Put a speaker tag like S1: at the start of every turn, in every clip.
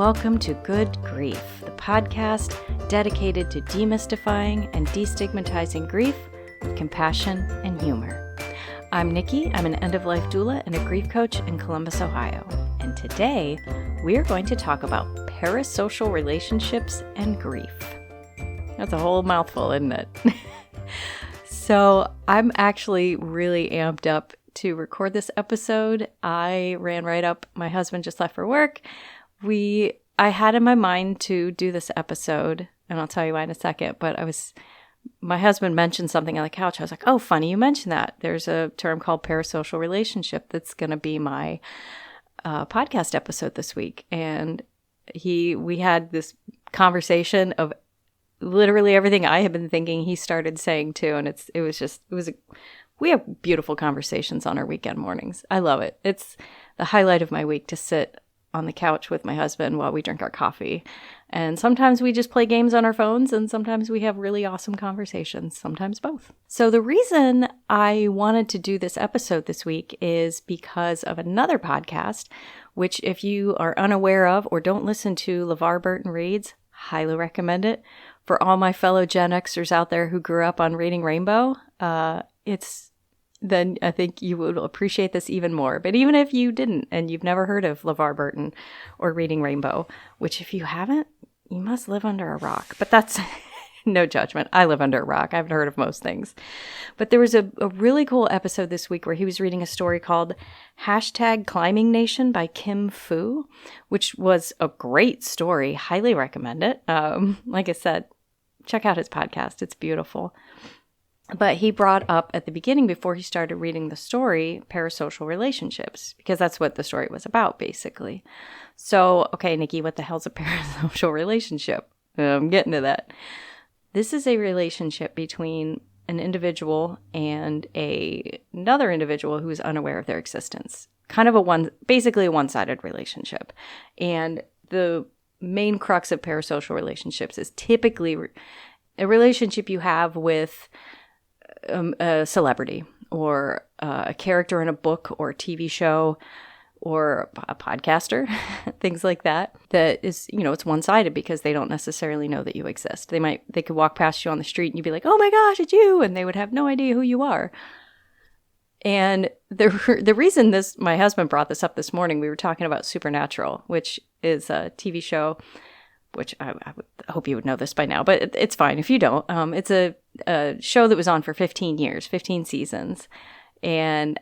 S1: welcome to Good Grief, the podcast dedicated to demystifying and destigmatizing grief with compassion and humor. I'm Nikki. I'm an end-of-life doula and a grief coach in Columbus, Ohio. And today, we're going to talk about parasocial relationships and grief. That's a whole mouthful, isn't it? So I'm actually really amped up to record this episode. I ran right up. My husband just left for work. I had in my mind to do this episode, and I'll tell you why in a second, but my husband mentioned something on the couch. I was like, oh, funny you mentioned that. There's a term called parasocial relationship that's going to be my podcast episode this week. And we had this conversation of literally everything I had been thinking he started saying too. And we have beautiful conversations on our weekend mornings. I love it. It's the highlight of my week to sit on the couch with my husband while we drink our coffee. And sometimes we just play games on our phones, and sometimes we have really awesome conversations, sometimes both. So the reason I wanted to do this episode this week is because of another podcast, which if you are unaware of or don't listen to LeVar Burton Reads, highly recommend it. For all my fellow Gen Xers out there who grew up on Reading Rainbow, then I think you would appreciate this even more. But even if you didn't and you've never heard of LeVar Burton or Reading Rainbow, which if you haven't, you must live under a rock. But that's no judgment. I live under a rock. I haven't heard of most things. But there was a really cool episode this week where he was reading a story called #Climbing Nation by Kim Fu, which was a great story. Highly recommend it. Like I said, check out his podcast. It's beautiful. But he brought up at the beginning, before he started reading the story, parasocial relationships, because that's what the story was about, basically. So, okay, Nikki, what the hell's a parasocial relationship? I'm getting to that. This is a relationship between an individual and another individual who is unaware of their existence. Kind of basically a one-sided relationship. And the main crux of parasocial relationships is typically a relationship you have with a celebrity or a character in a book or a TV show or a podcaster, things like that. That is, it's one-sided because they don't necessarily know that you exist. They could walk past you on the street and you'd be like, oh my gosh, it's you. And they would have no idea who you are. And the reason my husband brought this up this morning, we were talking about Supernatural, which is a TV show, which I hope you would know this by now, but it's fine if you don't. It's a show that was on for 15 years, 15 seasons. And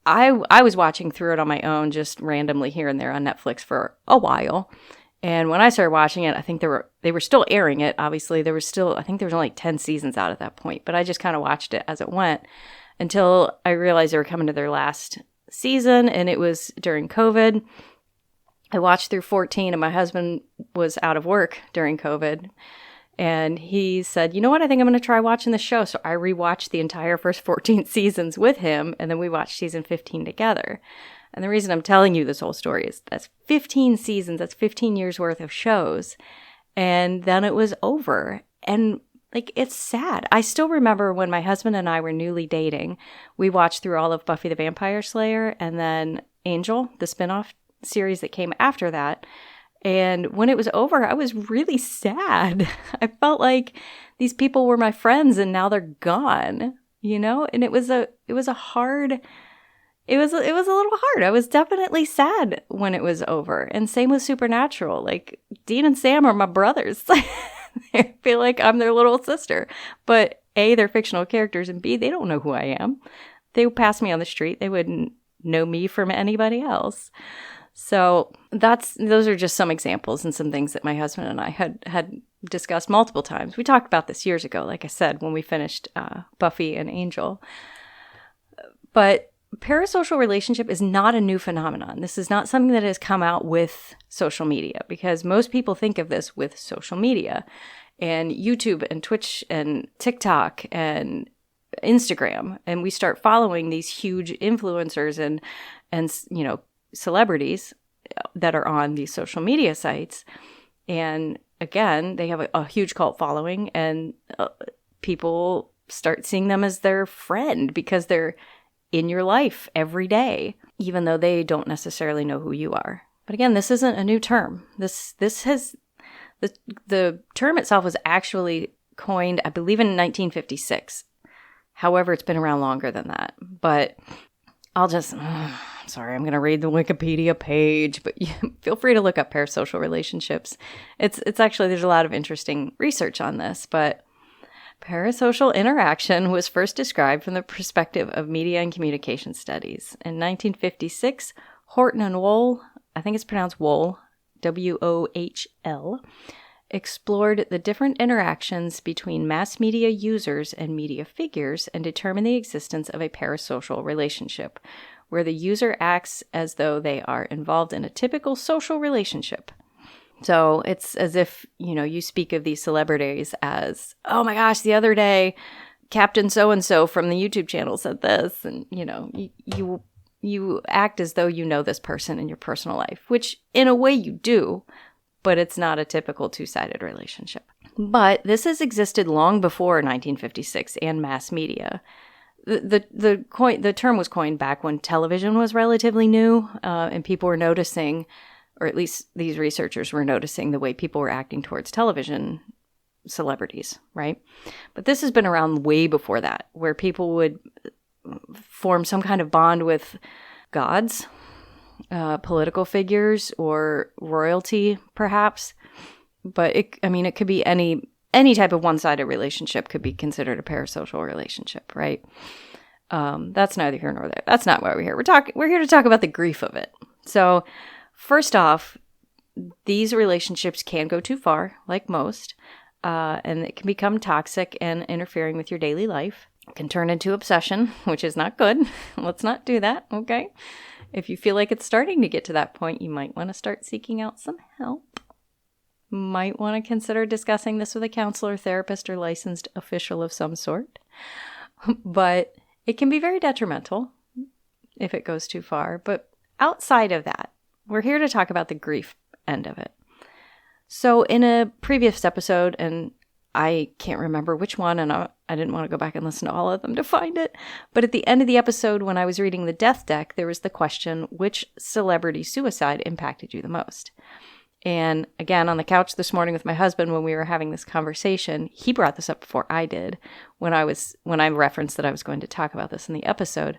S1: I was watching through it on my own, just randomly here and there on Netflix for a while. And when I started watching it, I think they were still airing it. Obviously, I think there was only 10 seasons out at that point, but I just kind of watched it as it went until I realized they were coming to their last season, and it was during COVID. I watched through 14, and my husband was out of work during COVID. And he said, you know what, I think I'm going to try watching the show. So I rewatched the entire first 14 seasons with him, and then we watched season 15 together. And the reason I'm telling you this whole story is that's 15 seasons, that's 15 years worth of shows. And then it was over. And it's sad. I still remember when my husband and I were newly dating, we watched through all of Buffy the Vampire Slayer and then Angel, the spinoff series that came after that. And when it was over, I was really sad. I felt like these people were my friends and now they're gone, and it was a little hard. I was definitely sad when it was over. And same with Supernatural. Like Dean and Sam are my brothers. I feel like I'm their little sister, but A, they're fictional characters, and B, they don't know who I am. They would pass me on the street. They wouldn't know me from anybody else. So those are just some examples and some things that my husband and I had discussed multiple times. We talked about this years ago, like I said, when we finished Buffy and Angel. But parasocial relationship is not a new phenomenon. This is not something that has come out with social media, because most people think of this with social media and YouTube and Twitch and TikTok and Instagram. And we start following these huge influencers and celebrities that are on these social media sites. And again, they have a huge cult following, and people start seeing them as their friend because they're in your life every day, even though they don't necessarily know who you are. But again, this isn't a new term. The term itself was actually coined, I believe, in 1956. However, it's been around longer than that. But sorry, I'm going to read the Wikipedia page, but feel free to look up parasocial relationships. It's actually, there's a lot of interesting research on this, but parasocial interaction was first described from the perspective of media and communication studies. In 1956, Horton and Wohl, I think it's pronounced Wohl, Wohl, explored the different interactions between mass media users and media figures and determined the existence of a parasocial relationship, where the user acts as though they are involved in a typical social relationship. So it's as if, you speak of these celebrities as, oh my gosh, the other day, Captain so-and-so from the YouTube channel said this, and, you act as though you know this person in your personal life, which in a way you do, but it's not a typical two-sided relationship. But this has existed long before 1956 and mass media. The term was coined back when television was relatively new, and people were noticing, or at least these researchers were noticing, the way people were acting towards television celebrities, right? But this has been around way before that, where people would form some kind of bond with gods, political figures, or royalty, perhaps. But it could be any type of one-sided relationship could be considered a parasocial relationship, right? That's neither here nor there. That's not why we're here. We're here to talk about the grief of it. So, first off, these relationships can go too far, like most, and it can become toxic and interfering with your daily life. It can turn into obsession, which is not good. Let's not do that, okay? If you feel like it's starting to get to that point, you might want to start seeking out some help. Might want to consider discussing this with a counselor, therapist, or licensed official of some sort. But it can be very detrimental if it goes too far. But outside of that, we're here to talk about the grief end of it. So in a previous episode, and I can't remember which one, and I didn't want to go back and listen to all of them to find it, but at the end of the episode, when I was reading the death deck, there was the question, which celebrity suicide impacted you the most? And again, on the couch this morning with my husband, when we were having this conversation, he brought this up before I did, when I referenced that I was going to talk about this in the episode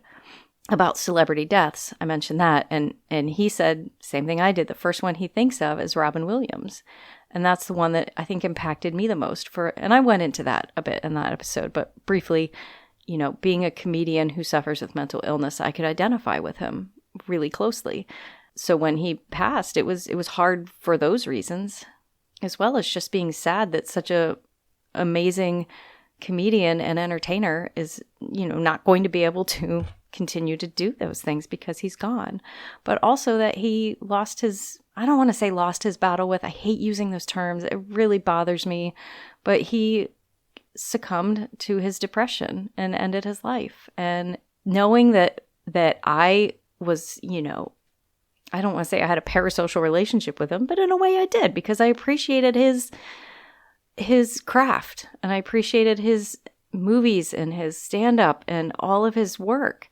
S1: about celebrity deaths. I mentioned that, and he said, same thing I did, the first one he thinks of is Robin Williams. And that's the one that I think impacted me the most and I went into that a bit in that episode, but briefly, being a comedian who suffers with mental illness, I could identify with him really closely. So when he passed, it was hard for those reasons, as well as just being sad that such a amazing comedian and entertainer is, not going to be able to continue to do those things because he's gone. But also that he I don't want to say lost his battle with, I hate using those terms, it really bothers me, but he succumbed to his depression and ended his life. And knowing that I was, I don't want to say I had a parasocial relationship with him, but in a way I did, because I appreciated his craft, and I appreciated his movies and his stand-up and all of his work.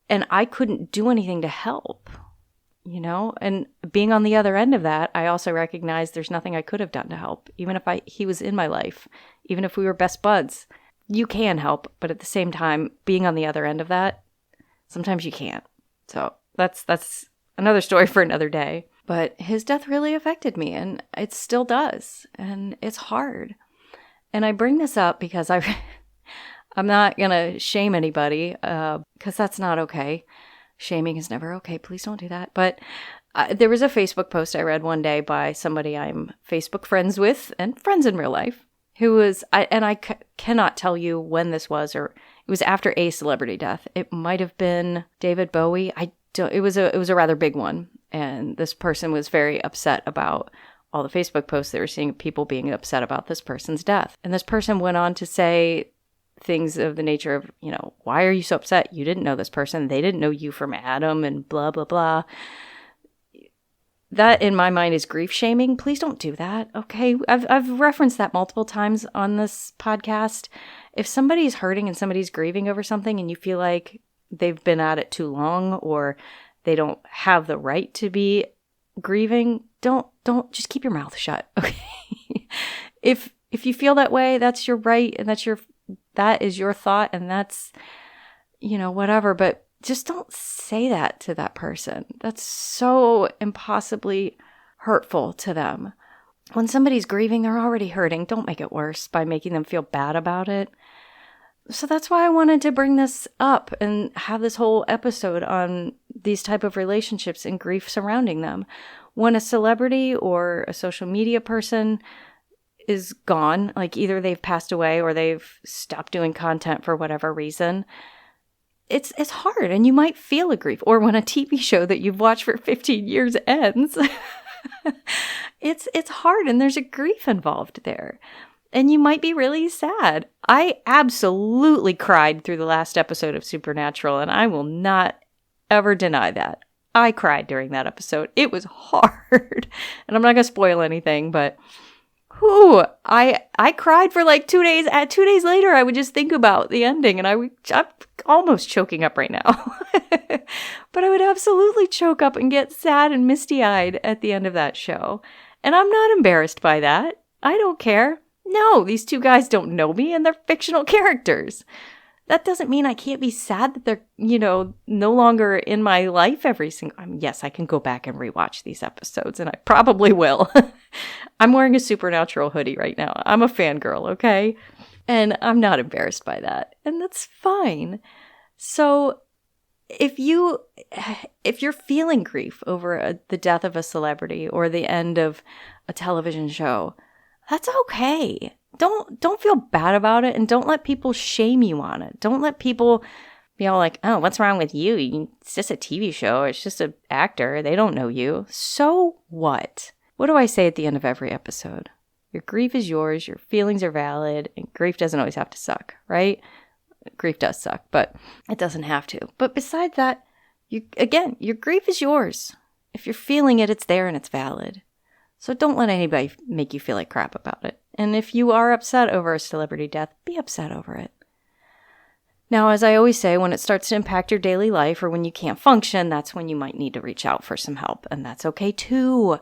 S1: And I couldn't do anything to help, and being on the other end of that, I also recognized there's nothing I could have done to help. Even if he was in my life, even if we were best buds, you can help. But at the same time, being on the other end of that, sometimes you can't. So that's another story for another day. But his death really affected me, and it still does. And it's hard. And I bring this up because I'm not going to shame anybody, because that's not okay. Shaming is never okay. Please don't do that. But there was a Facebook post I read one day by somebody I'm Facebook friends with and friends in real life, who was, I cannot tell you when this was, or it was after a celebrity death. It might have been David Bowie. It was a rather big one. And this person was very upset about all the Facebook posts they were seeing, people being upset about this person's death. And this person went on to say things of the nature of, why are you so upset? You didn't know this person. They didn't know you from Adam, and blah, blah, blah. That, in my mind, is grief shaming. Please don't do that, okay? I've referenced that multiple times on this podcast. If somebody's hurting and somebody's grieving over something and you feel like they've been at it too long, or they don't have the right to be grieving, don't just keep your mouth shut. Okay. If you feel that way, that's your right, and that is your thought, and that's, whatever, but just don't say that to that person. That's so impossibly hurtful to them. When somebody's grieving, they're already hurting. Don't make it worse by making them feel bad about it. So that's why I wanted to bring this up and have this whole episode on these type of relationships and grief surrounding them. When a celebrity or a social media person is gone, like either they've passed away or they've stopped doing content for whatever reason, it's hard, and you might feel a grief. Or when a TV show that you've watched for 15 years ends, it's hard, and there's a grief involved there. And you might be really sad. I absolutely cried through the last episode of Supernatural, and I will not ever deny that. I cried during that episode. It was hard. And I'm not going to spoil anything, but I cried for like 2 days. 2 days later, I would just think about the ending, and I'm almost choking up right now. But I would absolutely choke up and get sad and misty-eyed at the end of that show. And I'm not embarrassed by that. I don't care. No, these two guys don't know me, and they're fictional characters. That doesn't mean I can't be sad that they're, no longer in my life every single... yes, I can go back and rewatch these episodes, and I probably will. I'm wearing a Supernatural hoodie right now. I'm a fangirl, okay? And I'm not embarrassed by that, and that's fine. So if you're feeling grief over the death of a celebrity or the end of a television show, that's okay. Don't feel bad about it, and don't let people shame you on it. Don't let people be all like, oh, what's wrong with you? It's just a TV show. It's just an actor. They don't know you. So what? What do I say at the end of every episode? Your grief is yours. Your feelings are valid. And grief doesn't always have to suck, right? Grief does suck, but it doesn't have to. But besides that, your grief is yours. If you're feeling it, it's there and it's valid. So don't let anybody make you feel like crap about it. And if you are upset over a celebrity death, be upset over it. Now, as I always say, when it starts to impact your daily life or when you can't function, that's when you might need to reach out for some help. And that's okay too.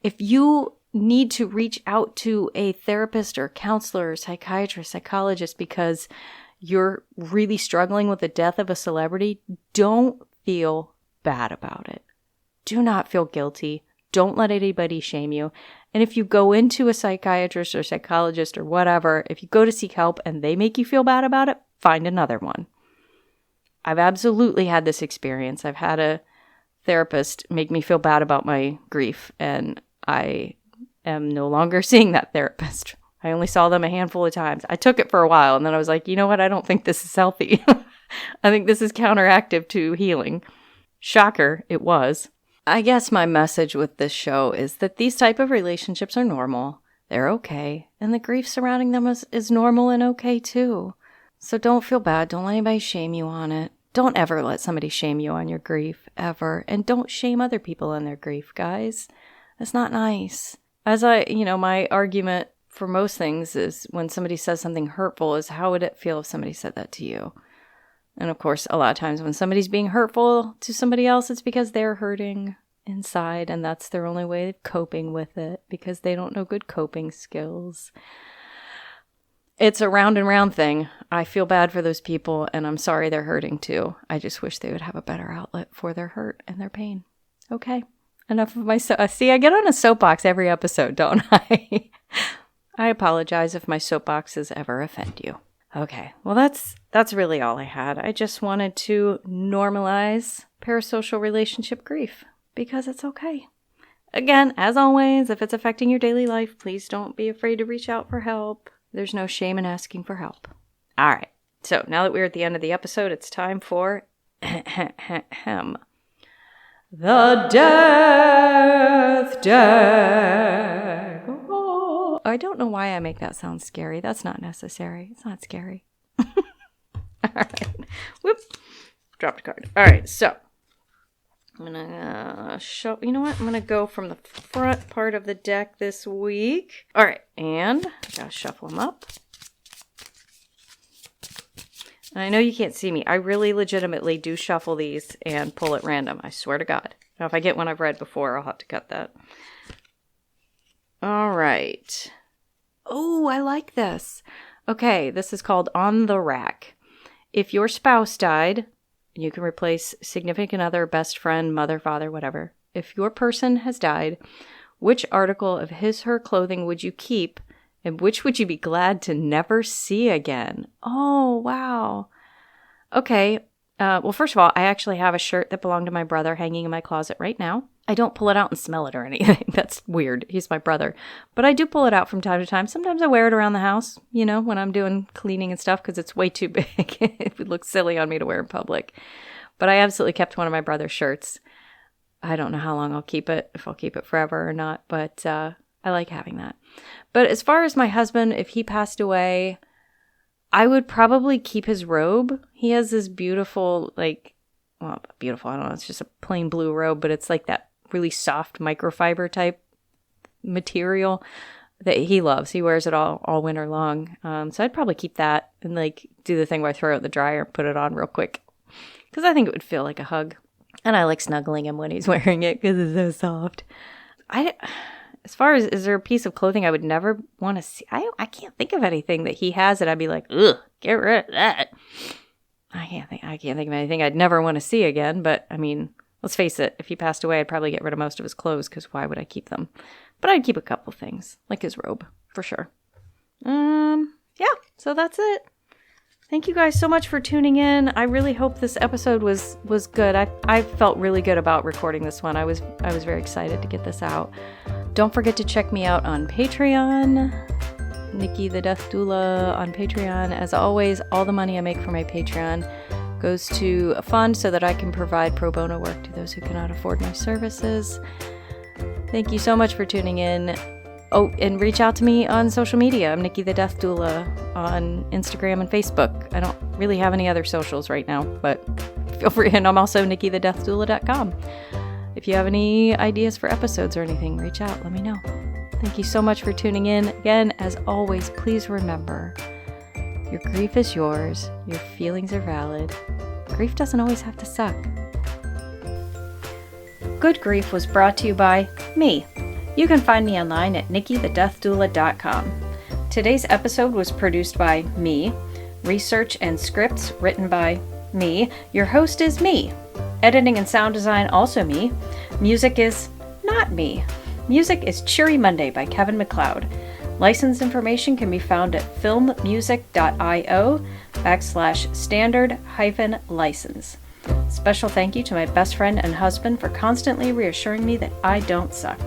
S1: If you need to reach out to a therapist or counselor or psychiatrist, psychologist because you're really struggling with the death of a celebrity, don't feel bad about it. Do not feel guilty. Don't let anybody shame you. And if you go into a psychiatrist or psychologist or whatever, if you go to seek help and they make you feel bad about it, find another one. I've absolutely had this experience. I've had a therapist make me feel bad about my grief, and I am no longer seeing that therapist. I only saw them a handful of times. I took it for a while, and then I was like, you know what? I don't think this is healthy. I think this is counteractive to healing. Shocker, it was. I guess my message with this show is that these type of relationships are normal. They're okay. And the grief surrounding them is normal and okay too. So don't feel bad. Don't let anybody shame you on it. Don't ever let somebody shame you on your grief, ever. And don't shame other people on their grief, guys. That's not nice. As my argument for most things is when somebody says something hurtful is how would it feel if somebody said that to you? And of course, a lot of times when somebody's being hurtful to somebody else, it's because they're hurting inside, and that's their only way of coping with it because they don't know good coping skills. It's a round and round thing. I feel bad for those people, and I'm sorry they're hurting too. I just wish they would have a better outlet for their hurt and their pain. Okay, enough of my see, I get on a soapbox every episode, don't I? I apologize if my soapboxes ever offend you. Okay, well that's really all I had. I just wanted to normalize parasocial relationship grief because it's okay. Again, as always, if it's affecting your daily life, please don't be afraid to reach out for help. There's no shame in asking for help. All right, so now that we're at the end of the episode, it's time for the Death Deck. Oh, I don't know why I make that sound scary. That's not necessary. It's not scary. All right. Whoop. Dropped a card. All right, so I'm going to show, you know what? I'm going to go from the front part of the deck this week. All right, and I got to shuffle them up. I know you can't see me. I really legitimately do shuffle these and pull at random. I swear to God. Now, if I get one I've read before, I'll have to cut that. All right. Oh, I like this. Okay, this is called On the Rack. If your spouse died, you can replace significant other, best friend, mother, father, whatever. If your person has died, which article of his/her clothing would you keep, and which would you be glad to never see again? Oh, wow. Okay. Well, first of all, I actually have a shirt that belonged to my brother hanging in my closet right now. I don't pull it out and smell it or anything. That's weird. He's my brother. But I do pull it out from time to time. Sometimes I wear it around the house, when I'm doing cleaning and stuff, because it's way too big. It would look silly on me to wear in public. But I absolutely kept one of my brother's shirts. I don't know how long I'll keep it, if I'll keep it forever or not, but I like having that. But as far as my husband, if he passed away, I would probably keep his robe. He has this beautiful, beautiful, I don't know, it's just a plain blue robe, but it's like that really soft microfiber type material that he loves. He wears it all winter long. So I'd probably keep that and do the thing where I throw it in the dryer and put it on real quick, because I think it would feel like a hug. And I like snuggling him when he's wearing it because it's so soft. As far as, is there a piece of clothing I would never want to see? I can't think of anything that he has that I'd be like, ugh, get rid of that. I can't think of anything I'd never want to see again. But I mean, let's face it, if he passed away, I'd probably get rid of most of his clothes, because why would I keep them? But I'd keep a couple things, like his robe, for sure. Yeah, so that's it. Thank you guys so much for tuning in. I really hope this episode was good. I felt really good about recording this one. I was very excited to get this out. Don't forget to check me out on Patreon. Nikki the Death Doula on Patreon. As always, all the money I make for my Patreon goes to a fund so that I can provide pro bono work to those who cannot afford my services. Thank you so much for tuning in. Oh, and reach out to me on social media. I'm Nikki the Death Doula on Instagram and Facebook. I don't really have any other socials right now, but feel free. And I'm also NikkiTheDeathDoula.com. If you have any ideas for episodes or anything, reach out. Let me know. Thank you so much for tuning in. Again, as always, please remember, your grief is yours. Your feelings are valid. Grief doesn't always have to suck. Good Grief was brought to you by me. You can find me online at NikkiTheDeathDoula.com. Today's episode was produced by me. Research and scripts written by me. Your host is me. Editing and sound design also me. Music is not me. Music is Cheery Monday by Kevin MacLeod. License information can be found at filmmusic.io/standard-license. Special thank you to my best friend and husband for constantly reassuring me that I don't suck.